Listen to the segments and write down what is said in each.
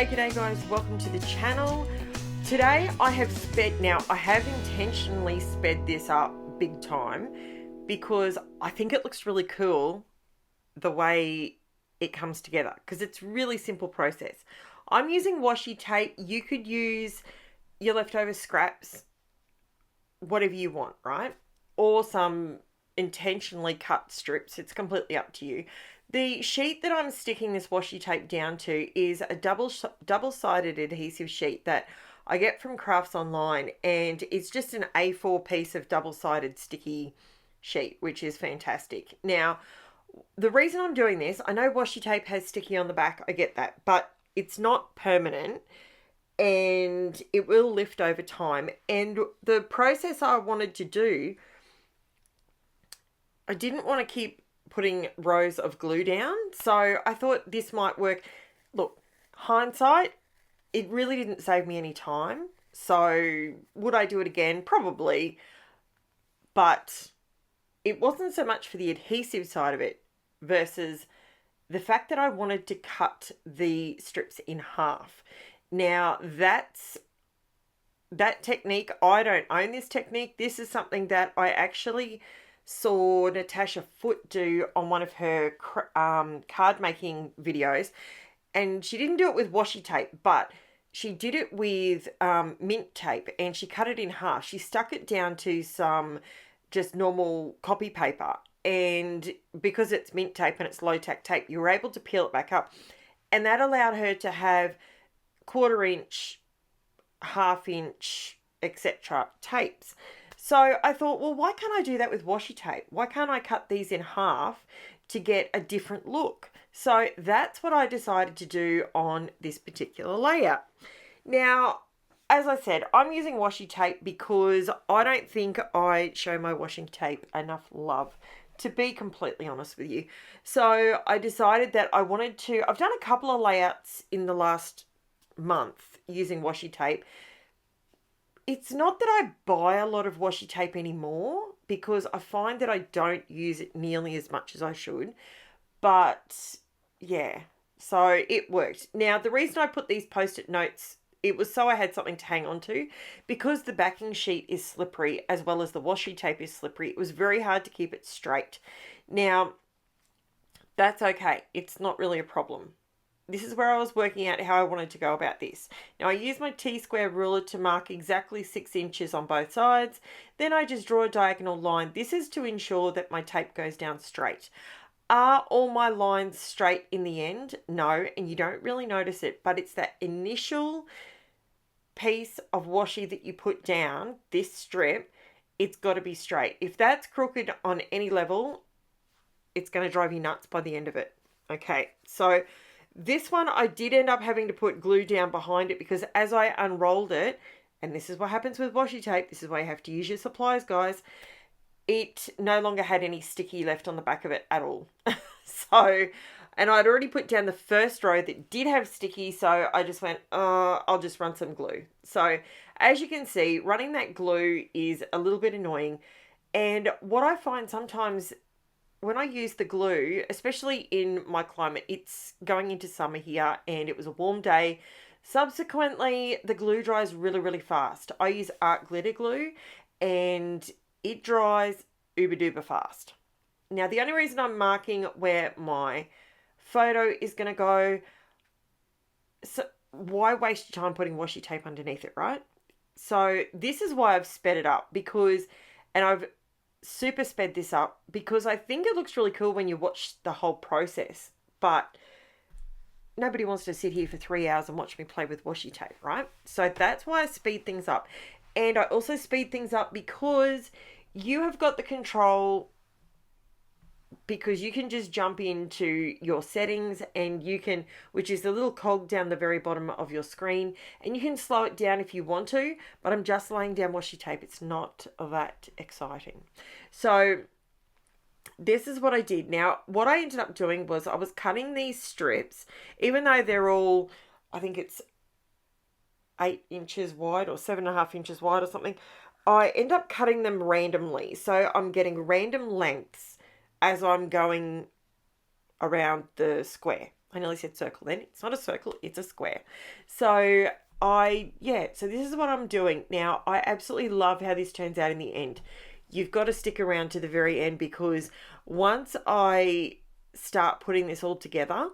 G'day guys, welcome to the channel. Today I have intentionally sped this up big time because I think it looks really cool the way it comes together, because it's a really simple process. I'm using washi tape. You could use your leftover scraps, whatever you want, right? Or some intentionally cut strips. It's completely up to you. The sheet that I'm sticking this washi tape down to is a double-sided adhesive sheet that I get from Crafts Online, and it's just an A4 piece of double-sided sticky sheet, which is fantastic. Now, the reason I'm doing this, I know washi tape has sticky on the back, I get that, but it's not permanent and it will lift over time. And the process I wanted to do, I didn't want to keep putting rows of glue down, so I thought this might work. Look, hindsight, it really didn't save me any time, so would I do it again? Probably, but it wasn't so much for the adhesive side of it versus the fact that I wanted to cut the strips in half. Now that technique, I don't own this technique. This is something that I actually saw Natasha Foote do on one of her card making videos, and she didn't do it with washi tape, but she did it with mint tape, and she cut it in half. She stuck it down to some just normal copy paper, and because it's mint tape and it's low tack tape, you were able to peel it back up, and that allowed her to have 1/4 inch, 1/2 inch, etc. tapes. So I thought, well, why can't I do that with washi tape? Why can't I cut these in half to get a different look? So that's what I decided to do on this particular layout. Now, as I said, I'm using washi tape because I don't think I show my washing tape enough love, to be completely honest with you. So I decided that I wanted to, I've done a couple of layouts in the last month using washi tape. It's not that I buy a lot of washi tape anymore, because I find that I don't use it nearly as much as I should. But yeah, so it worked. Now, the reason I put these post-it notes, it was so I had something to hang on to, because the backing sheet is slippery as well as the washi tape is slippery. It was very hard to keep it straight. Now, that's okay. It's not really a problem. This is where I was working out how I wanted to go about this. Now, I used my T-square ruler to mark exactly 6 inches on both sides. Then I just draw a diagonal line. This is to ensure that my tape goes down straight. Are all my lines straight in the end? No, and you don't really notice it, but it's that initial piece of washi that you put down, this strip, it's got to be straight. If that's crooked on any level, it's going to drive you nuts by the end of it. Okay, so this one I did end up having to put glue down behind it, because as I unrolled it, and this is what happens with washi tape, this is why you have to use your supplies, guys, it no longer had any sticky left on the back of it at all. So, and I'd already put down the first row that did have sticky, so I just went, I'll just run some glue. So, as you can see, running that glue is a little bit annoying. And what I find sometimes when I use the glue, especially in my climate, it's going into summer here and it was a warm day. Subsequently, the glue dries really, really fast. I use art glitter glue and it dries uber duper fast. Now, the only reason I'm marking where my photo is going to go, so why waste your time putting washi tape underneath it, right? So this is why I've sped it up, because, and I've super sped this up because I think it looks really cool when you watch the whole process, but nobody wants to sit here for 3 hours and watch me play with washi tape, right? So that's why I speed things up. And I also speed things up because you have got the control, because you can just jump into your settings and you can, which is the little cog down the very bottom of your screen, and you can slow it down if you want to, but I'm just laying down washi tape. It's not that exciting. So this is what I did. Now, what I ended up doing was I was cutting these strips, even though they're all, I think it's 8 inches wide or 7.5 inches wide or something. I end up cutting them randomly. So I'm getting random lengths as I'm going around the square. I nearly said circle then. It's not a circle, it's a square. So so this is what I'm doing. Now, I absolutely love how this turns out in the end. You've got to stick around to the very end, because once I start putting this all together,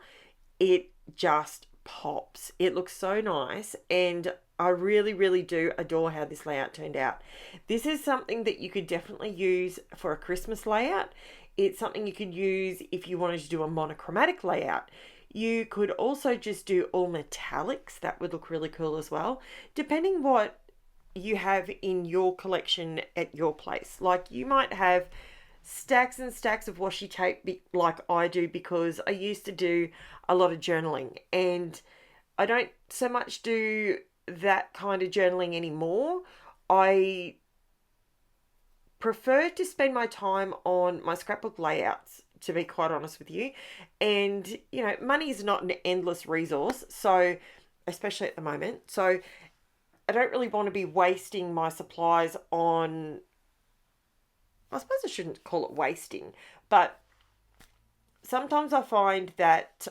it just pops. It looks so nice, and I really, really do adore how this layout turned out. This is something that you could definitely use for a Christmas layout. It's something you could use if you wanted to do a monochromatic layout. You could also just do all metallics. That would look really cool as well, depending what you have in your collection at your place. Like, you might have stacks and stacks of washi tape like I do, because I used to do a lot of journaling, and I don't so much do that kind of journaling anymore. I prefer to spend my time on my scrapbook layouts, to be quite honest with you. And, money is not an endless resource, so especially at the moment. So I don't really want to be wasting my supplies on, I suppose I shouldn't call it wasting, but sometimes I find that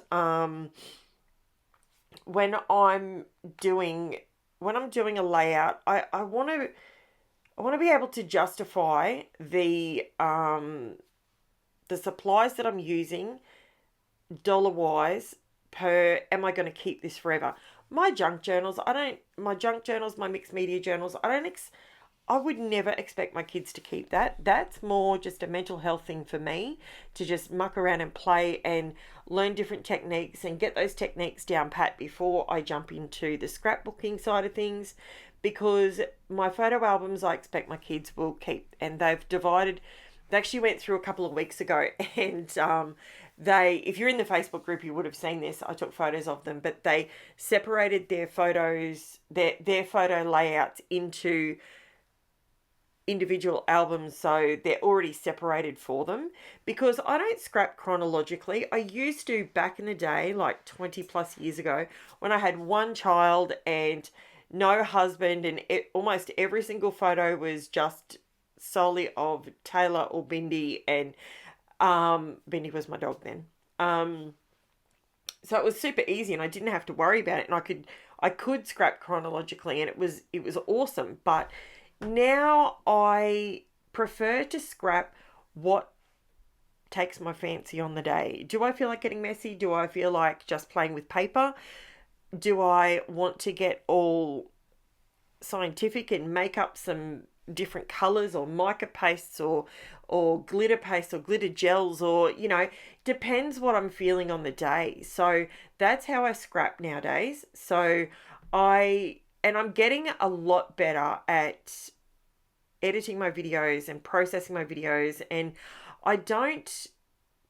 when I'm doing a layout, I want to be able to justify the supplies that I'm using dollar wise per, am I going to keep this forever? My junk journals, my mixed media journals, I would never expect my kids to keep that. That's more just a mental health thing for me, to just muck around and play and learn different techniques and get those techniques down pat before I jump into the scrapbooking side of things. Because my photo albums, I expect my kids will keep, and they actually went through a couple of weeks ago, and if you're in the Facebook group, you would have seen this. I took photos of them, but they separated their photos, their photo layouts into individual albums, so they're already separated for them. Because I don't scrap chronologically. I used to back in the day, like 20 plus years ago, when I had one child and no husband, and almost every single photo was just solely of Taylor or Bindi, and Bindi was my dog then. So it was super easy, and I didn't have to worry about it, and I could scrap chronologically, and it was awesome. But now I prefer to scrap what takes my fancy on the day. Do I feel like getting messy? Do I feel like just playing with paper? Do I want to get all scientific and make up some different colors, or mica pastes, or glitter paste, or glitter gels, or depends what I'm feeling on the day. So that's how I scrap nowadays. So I'm getting a lot better at editing my videos and processing my videos, and I don't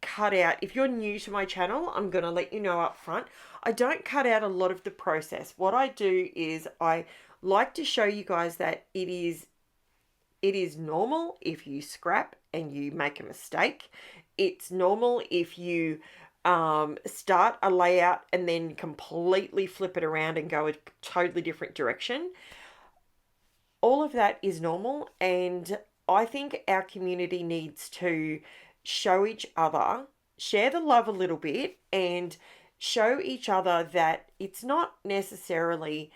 cut out, if you're new to my channel, I'm going to let you know up front, I don't cut out a lot of the process. What I do is I like to show you guys that it is normal if you scrap and you make a mistake. It's normal if you start a layout and then completely flip it around and go a totally different direction. All of that is normal, and I think our community needs to show each other, share the love a little bit, and show each other that it's not necessarily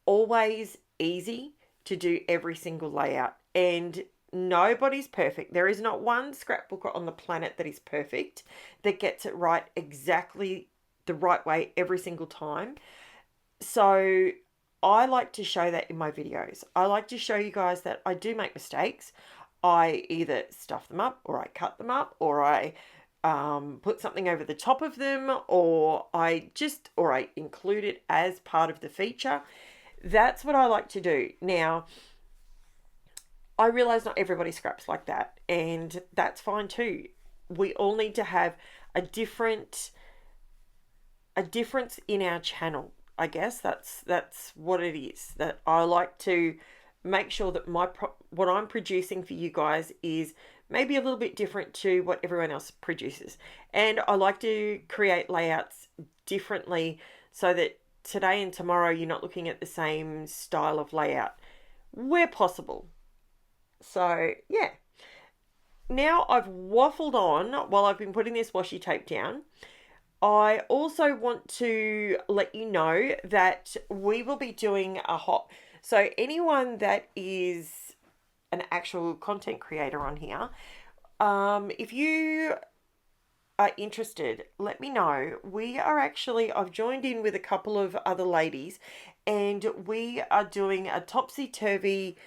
always easy to do every single layout, and nobody's perfect. There is not one scrapbooker on the planet that is perfect, that gets it right exactly the right way every single time. So I like to show that in my videos. I like to show you guys that I do make mistakes. I either stuff them up, or I cut them up, or I put something over the top of them, or I include it as part of the feature. That's what I like to do. Now, I realize not everybody scraps like that, and that's fine too. We all need to have a difference in our channel. I guess that's what it is. That I like to make sure that what I'm producing for you guys is maybe a little bit different to what everyone else produces. And I like to create layouts differently, so that today and tomorrow you're not looking at the same style of layout where possible. So yeah, now I've waffled on while I've been putting this washi tape down. I also want to let you know that we will be doing a hop. So anyone that is an actual content creator on here, if you are interested, let me know. We are actually, I've joined in with a couple of other ladies, and we are doing a topsy-turvy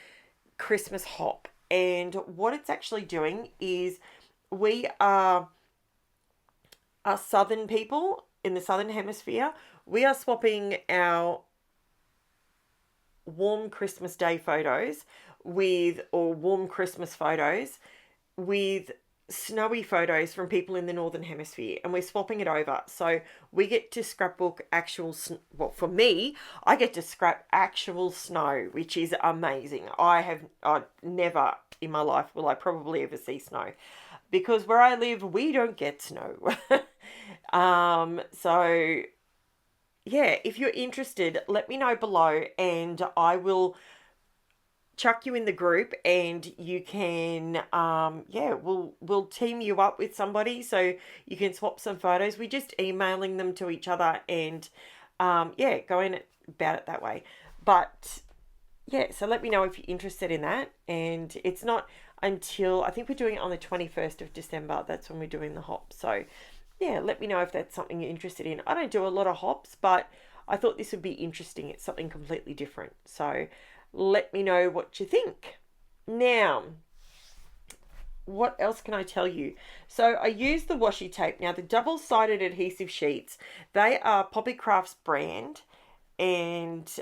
Christmas hop. And what it's actually doing is we are southern people in the southern hemisphere. We are swapping our warm Christmas Day photos or warm Christmas photos with snowy photos from people in the northern hemisphere, and we're swapping it over. So we get to scrapbook well, for me, I get to scrap actual snow, which is amazing. I never in my life will I probably ever see snow, because where I live we don't get snow. So yeah, if you're interested, let me know below, and I will chuck you in the group, and you can we'll team you up with somebody so you can swap some photos. We're just emailing them to each other, and going about it that way. But yeah, so let me know if you're interested in that. And it's not until, I think we're doing it on the 21st of December. That's when we're doing the hop. So yeah, let me know if that's something you're interested in. I don't do a lot of hops, but I thought this would be interesting. It's something completely different. So let me know what you think. Now, what else can I tell you? So I used the washi tape. Now, the double-sided adhesive sheets, they are Poppy Crafts brand, and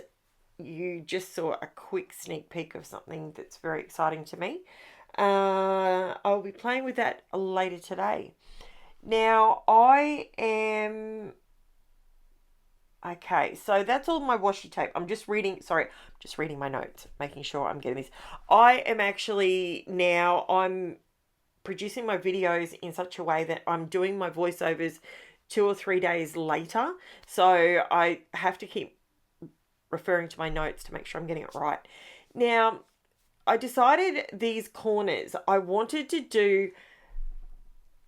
you just saw a quick sneak peek of something that's very exciting to me. I'll be playing with that later today. Now, okay, so that's all my washi tape. I'm just reading my notes, making sure I'm getting this. I'm producing my videos in such a way that I'm doing my voiceovers 2 or 3 days later. So I have to keep referring to my notes to make sure I'm getting it right. Now, I decided these corners, I wanted to do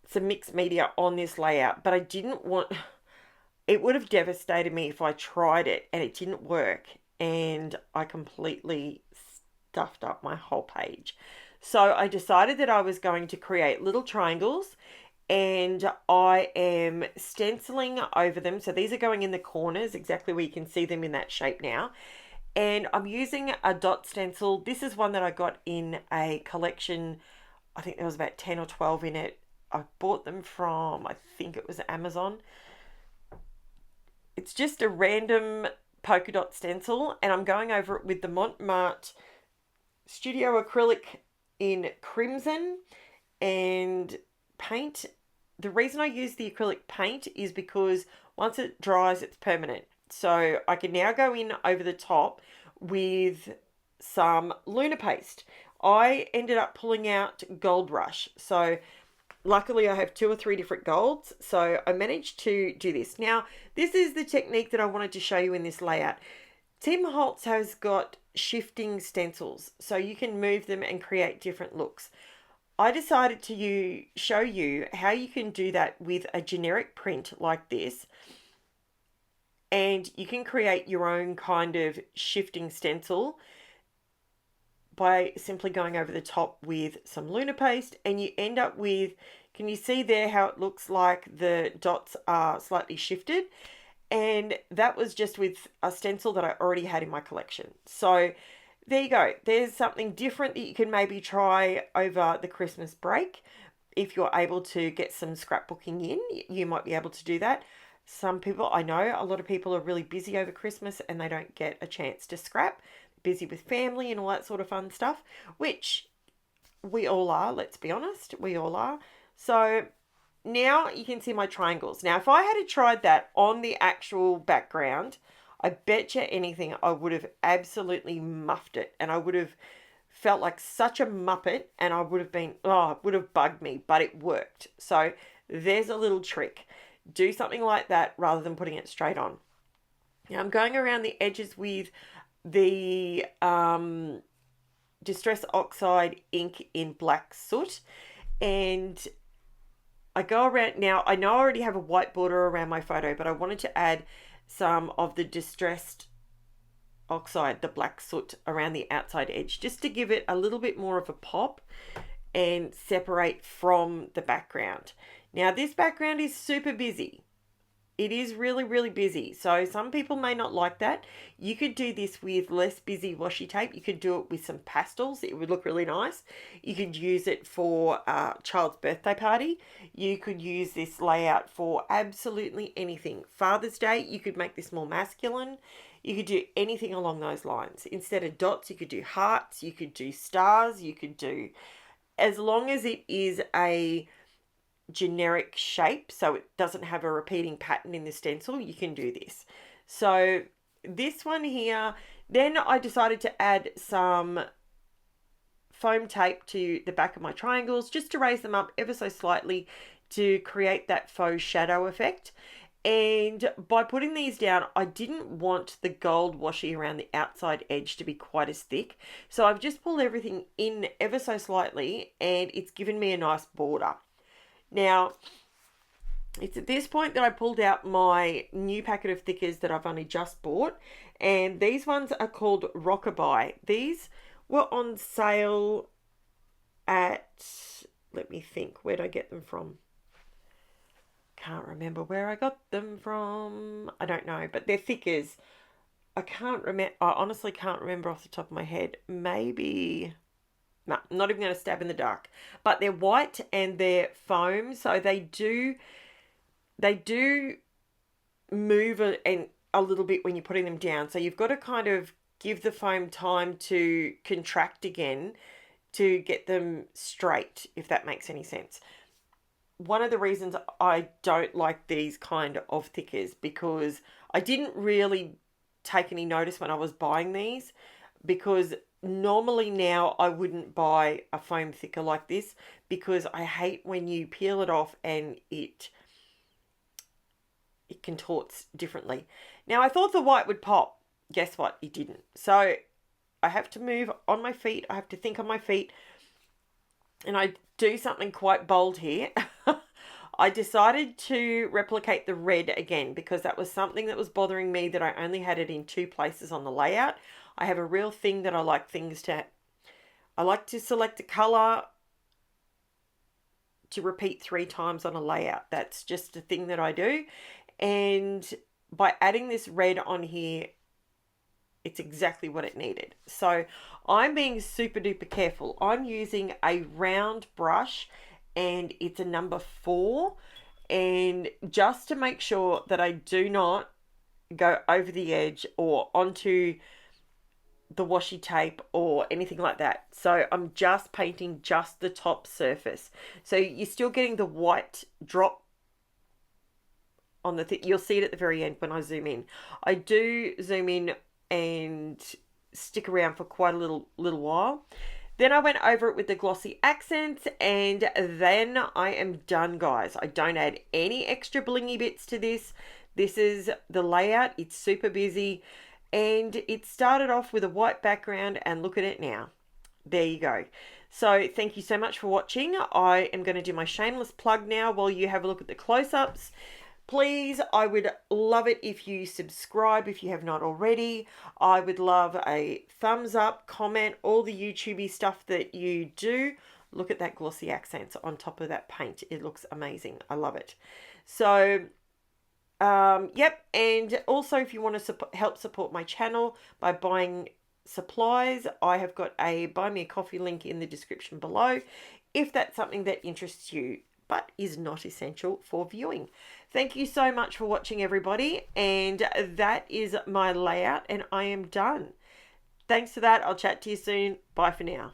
some mixed media on this layout, but I didn't want, it would have devastated me if I tried it and it didn't work, and I completely stuffed up my whole page. So I decided that I was going to create little triangles, and I am stenciling over them. So these are going in the corners, exactly where you can see them in that shape now. And I'm using a dot stencil. This is one that I got in a collection. I think there was about 10 or 12 in it. I bought them from, I think it was Amazon. It's just a random polka dot stencil, and I'm going over it with the MARTE Studio Acrylic in Crimson and paint. The reason I use the acrylic paint is because once it dries, it's permanent. So I can now go in over the top with some LUNAR paste. I ended up pulling out Gold Rush. So luckily I have 2 or 3 different golds. So I managed to do this. Now, this is the technique that I wanted to show you in this layout. Tim Holtz has got shifting stencils, so you can move them and create different looks. I decided to show you how you can do that with a generic print like this, and you can create your own kind of shifting stencil by simply going over the top with some LUNAR paste, and you end up with, can you see there how it looks like the dots are slightly shifted? And that was just with a stencil that I already had in my collection. So there you go. There's something different that you can maybe try over the Christmas break. If you're able to get some scrapbooking in, you might be able to do that. Some people, I know a lot of people are really busy over Christmas and they don't get a chance to scrap. Busy with family and all that sort of fun stuff, which we all are, let's be honest. We all are. So now you can see my triangles. Now, if I had tried that on the actual background, I bet you anything I would have absolutely muffed it, and I would have felt like such a muppet, and I would have been, it would have bugged me, but it worked. So there's a little trick. Do something like that rather than putting it straight on. Now I'm going around the edges with the Distress Oxide ink in black soot, and I go around now. I know I already have a white border around my photo, but I wanted to add some of the distressed oxide, the black soot, around the outside edge, just to give it a little bit more of a pop and separate from the background. Now this background is super busy. It is really, really busy. So some people may not like that. You could do this with less busy washi tape. You could do it with some pastels. It would look really nice. You could use it for a child's birthday party. You could use this layout for absolutely anything. Father's Day, you could make this more masculine. You could do anything along those lines. Instead of dots, you could do hearts. You could do stars. You could do, as long as it is a generic shape, so it doesn't have a repeating pattern in the stencil, you can do this. So this one here, then I decided to add some foam tape to the back of my triangles just to raise them up ever so slightly to create that faux shadow effect. And by putting these down, I didn't want the gold washi around the outside edge to be quite as thick, so I've just pulled everything in ever so slightly and it's given me a nice border. Now, it's at this point that I pulled out my new packet of thickers that I've only just bought. And these ones are called ROCKABYE. These were on sale at, let me think, where'd I get them from? Can't remember where I got them from. I don't know, but they're thickers. I honestly can't remember off the top of my head. Maybe... No, I'm not even going to stab in the dark. But they're white and they're foam, so they do move a little bit when you're putting them down. So you've got to kind of give the foam time to contract again to get them straight, if that makes any sense. One of the reasons I don't like these kind of thickers, because I didn't really take any notice when I was buying these, because normally now I wouldn't buy a foam thicker like this, because I hate when you peel it off and it contorts differently. Now I thought the white would pop. Guess what? It didn't. So I have to move on my feet. I have to think on my feet. And I do something quite bold here. I decided to replicate the red again, because that was something that was bothering me, that I only had it in 2 places on the layout. I have a real thing that I like to select a colour to repeat 3 times on a layout. That's just a thing that I do. And by adding this red on here, it's exactly what it needed. So I'm being super duper careful. I'm using a round brush and it's a number 4. And just to make sure that I do not go over the edge or onto the washi tape or anything like that. So I'm just painting just the top surface. So you're still getting the white drop on the you'll see it at the very end when I zoom in. I do zoom in and stick around for quite a little while. Then I went over it with the glossy accents, and then I am done, guys. I don't add any extra blingy bits to this. This is the layout. It's super busy. And it started off with a white background, and look at it now. There you go. So thank you so much for watching. I am going to do my shameless plug now while you have a look at the close-ups. Please, I would love it if you subscribe if you have not already. I would love a thumbs up, comment, all the YouTubey stuff that you do. Look at that glossy accents on top of that paint. It looks amazing. I love it. So... yep, and also if you want to help support my channel by buying supplies, I have got a buy me a coffee link in the description below if that's something that interests you but is not essential for viewing. Thank you so much for watching, everybody, and that is my layout and I am done. Thanks for that. I'll chat to you soon. Bye for now.